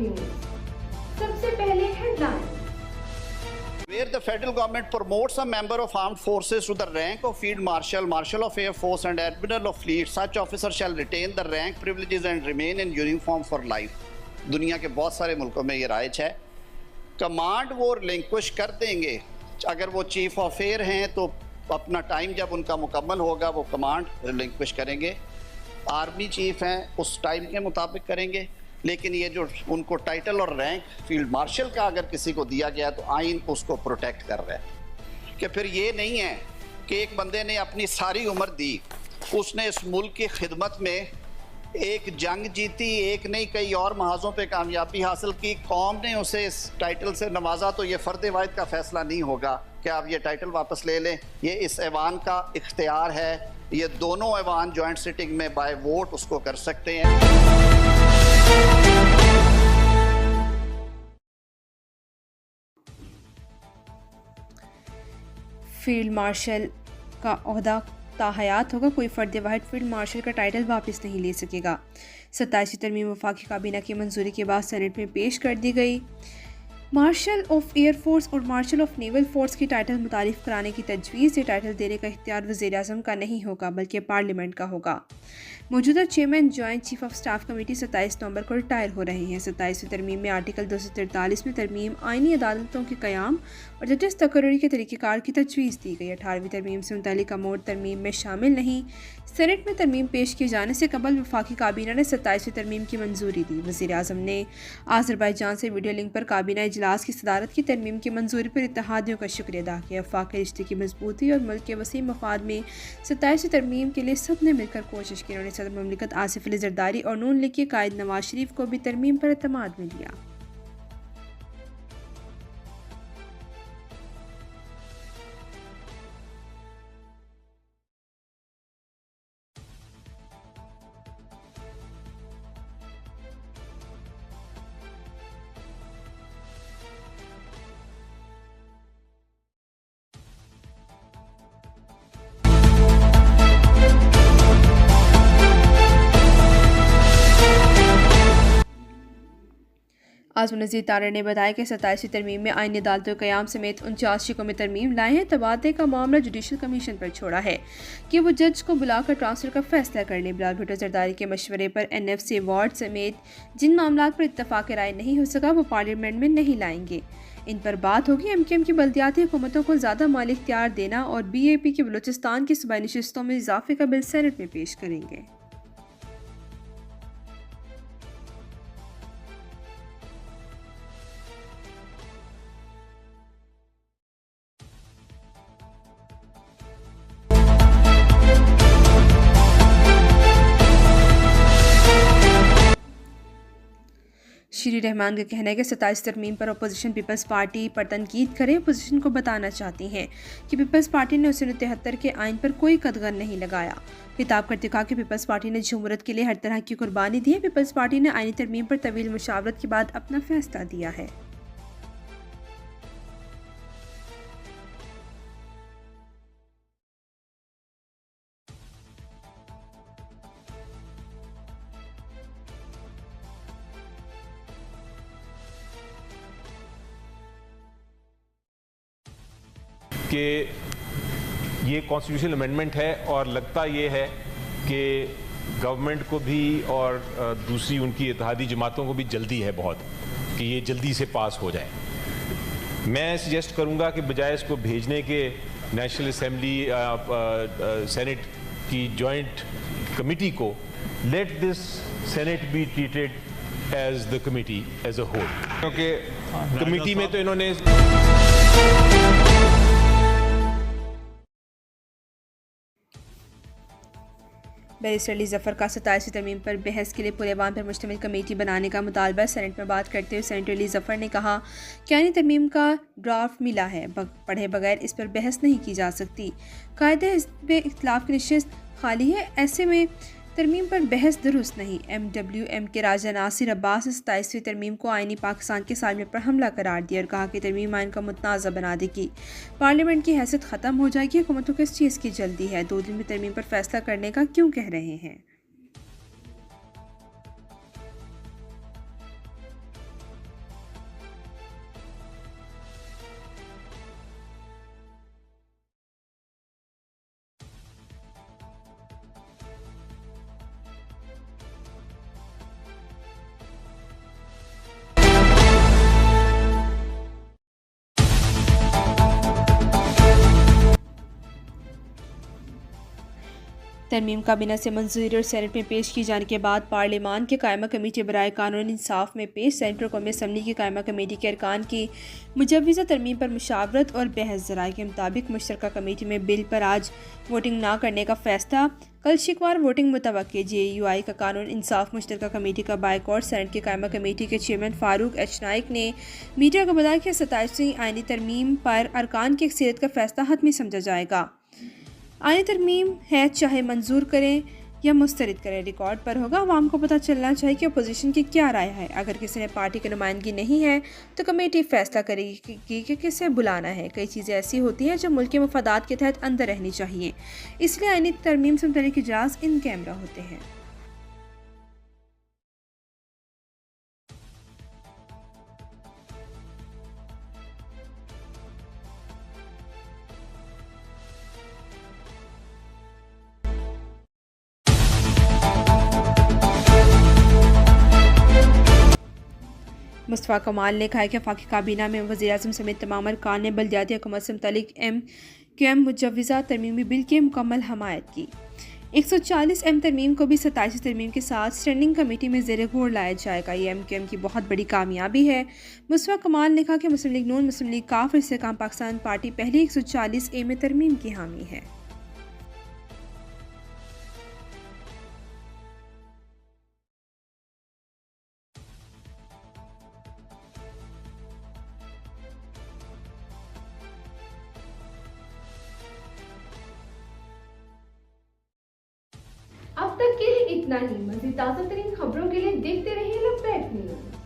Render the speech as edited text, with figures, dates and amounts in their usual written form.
TV news. सबसे पहले headline. Where the federal government promotes a member of armed forces to the rank of Field Marshal, Marshal of Air Force and Admiral of Fleet, such officer shall retain the rank privileges and remain in uniform for life. दुनिया के बहुत सारे मुल्कों में ये rise है। Command वो relinquish कर देंगे, अगर वो चीफ ऑफ एयर हैं तो अपना टाइम जब उनका मुकम्मल होगा वो कमांड रिलिंक्विश करेंगे। आर्मी चीफ हैं उस टाइम के मुताबिक करेंगे, लेकिन ये जो उनको टाइटल और रैंक फील्ड मार्शल का अगर किसी को दिया गया तो आइन उसको प्रोटेक्ट कर रहा है। कि फिर ये नहीं है कि एक बंदे ने अपनी सारी उम्र दी, उसने इस मुल्क की खिदमत में एक जंग जीती, एक नहीं कई और महाजों पे कामयाबी हासिल की, कौम ने उसे इस टाइटल से नवाजा, तो ये फ़र्द वाहिद का फैसला नहीं होगा कि आप ये टाइटल वापस ले लें। ये इस ऐवान का इख्तियार है, ये दोनों ऐवान जॉइंट सिटिंग में बाय वोट उसको कर सकते हैं। फील्ड मार्शल का ओहदा ताहयात होगा, कोई फ़र्द वाहिद फील्ड मार्शल का टाइटल वापस नहीं ले सकेगा। 27वीं तरमीम वफाकी काबीना की मंजूरी के बाद सेनेट में पेश कर दी गई। मार्शल ऑफ एयर फोर्स और मार्शल ऑफ नेवल फोर्स की टाइटल मुतारिफ कराने की तजवीज़। ये टाइटल देने का इख्तियार वज़ीर आज़म का नहीं होगा बल्कि पार्लियामेंट का होगा। मौजूदा chairman joint chief of staff committee 27 नवंबर को रिटायर हो रहे हैं। 27वीं तरमीम में आर्टिकल 243 में तरमीम, आइनी अदालतों के क़याम और जजेस तकर्री के तरीक़ेकार की तजवीज़ दी गई। 18वीं तरमीम से मुतल्लिक़ अमूर तरमीम में शामिल नहीं। सेनेट में तरमीम पेश किए जाने से कबल वफाकी काबीना ने 27वीं तरमीम की मंजूरी दी। वज़ीर आज़म ने आज़रबाईजान से वीडियो लिंक पर काबीना इजलास की सदारत की तरमीम की मंजूरी पर इत्तेहादियों का शुक्रिया अदा किया। वफाक के रिश्ते की मजबूती और मुल्क के वसीम मफाद में 27वीं तरमीम के लिए सब ने मिलकर कोशिश की। उन्होंने सदर ममलिकत आसिफ अली जरदारी और नून लीग के कायद नवाज शरीफ को भी तरमीम पर एतमाद में लिया। आज़म नज़ीर तारड़ ने बताया कि 27वीं तरमीम में आईनी अदालतों क़याम समेत 49 शिकों में तरमीम लाए हैं। तबादले का मामला जुडिशल कमीशन पर छोड़ा है कि वो जज को बुलाकर ट्रांसफ़र का फैसला कर लें। बिलाल भुट्टो जरदारी के मशवरे पर NFC अवार्ड समेत जिन मामलों पर इत्तफाक राय नहीं हो सका वो पार्लियामेंट में नहीं लाएंगे। इन पर बात होगी। MKM की बल्दियाती हुकूमतों को ज़्यादा माली इख्तियार देना और BAP की बलूचिस्तान की सूबाई नशिस्तों में इजाफे का बिल सेनेट में पेश करेंगे। श्री रहमान का कहना है कि 27 तरमीम पर अपोजिशन पीपल्स पार्टी पर तनकीद करें। अपोजिशन को बताना चाहती हैं कि पीपल्स पार्टी ने 1973 के आइन पर कोई कदगन नहीं लगाया। खिताब करते कहा कि पीपल्स पार्टी ने जमहूरियत के लिए हर तरह की कुर्बानी दी है। पीपल्स पार्टी ने आइनी तरमीम पर तवील मुशावरत के बाद अपना फैसला दिया है। कि ये कॉन्स्टिट्यूशनल अमेंडमेंट है और लगता ये है कि गवर्नमेंट को भी और दूसरी उनकी इत्तेहादी जमातों को भी जल्दी है बहुत कि ये जल्दी से पास हो जाए। मैं सजेस्ट करूंगा कि बजाय इसको भेजने के नेशनल असेंबली सेनेट की जॉइंट कमेटी को, let this senate be treated as the committee as a whole, क्योंकि कमेटी में तो इन्होंने बैरिस्टर अली जफ़र का 27वीं तरमीम पर बहस के लिए पूरे अवाम पर मुश्तमिल कमेटी बनाने का मुतालबा। सेनेट में बात करते हुए सेनेटर अली जफ़र ने कहा कि आईनी तरमीम का ड्राफ्ट मिला है, पढ़े बगैर इस पर बहस नहीं की जा सकती। कायदे इसमें इख्तिलाफ की नशिस्त खाली है, ऐसे में तरमीम पर बहस दुरुस्त नहीं। MWM के राजा नासिर अब्बास ने 27वीं तरमीम को आईनी पाकिस्तान के सालमे पर हमला करार दिया और कहा कि तरमीम आइन का मुतनाज़ा बना देगी। पार्लियामेंट की हैसियत ख़त्म हो जाएगी। हुकूमतों को इस चीज़ की जल्दी है, 2 दिन में तरमीम पर फैसला करने का क्यों कह रहे हैं। तरमीम काबीना से मंजूरी और सेनेट में पेश किए जाने के बाद पार्लियामान के कायमा कमेटी बराए कानून इंसाफ में पेश सेंट्रल कौमी असम्बली की कायमा कमेटी के अरकान की मुजव्वज़ा तरमीम पर मुशावरत और बहस ज़राए के मुताबिक मुश्तरका कमेटी में बिल पर आज वोटिंग ना करने का फैसला। कल शुक्रवार वोटिंग मुतवक्के। JUI का कानून इंसाफ मुश्तरका कमेटी का बायकॉट। सेनेट की कायमा कमेटी के चेयरमैन फारूक H नाइक ने मीडिया को बताया कि 27वीं आईनी तरमीम पर अरकान की अक्सरियत का फैसला हतमी समझा जाएगा। आईनी तरमीम है चाहे मंजूर करें या मुस्तरद करें, रिकॉर्ड पर होगा। आवाम को पता चलना चाहिए कि अपोजिशन की क्या राय है। अगर किसी ने पार्टी की नुमाइंदगी नहीं है तो कमेटी फैसला करेगी कि किसे बुलाना है। कई चीज़ें ऐसी होती हैं जो मुल्क के मफादात के तहत अंदर रहनी चाहिए, इसलिए आईनी तरमीम से मुतल्लिक़ इजलास इन कैमरा होते हैं। मुस्तफ़ा कमाल ने कहा है कि वफाकी काबीना में वज़ीर-ए-आज़म समेत तमाम अरकान ने बल्दियाती हुकूमत से मुतल्लिक़ MQM मुजव्वज़ा तरमीमी बिल की मुकम्मल हमायत की। 140 M तरमीम को भी 27 तरमीम के साथ स्टैंडिंग कमेटी में ज़ेर गौर लाया जाएगा। ये MQM की बहुत बड़ी कामयाबी है। मुस्तफ़ा कमाल ने कहा कि मुस्लिम लीग नून, मुस्लिम लीग काफ और इस्तेहकाम पाकिस्तान पार्टी पहली 140 A में तरमीम की हामी है। अब तक के लिए इतना ही। मज़ीद ताज़ा तरीन खबरों के लिए देखते रहिए लपैक न्यूज़।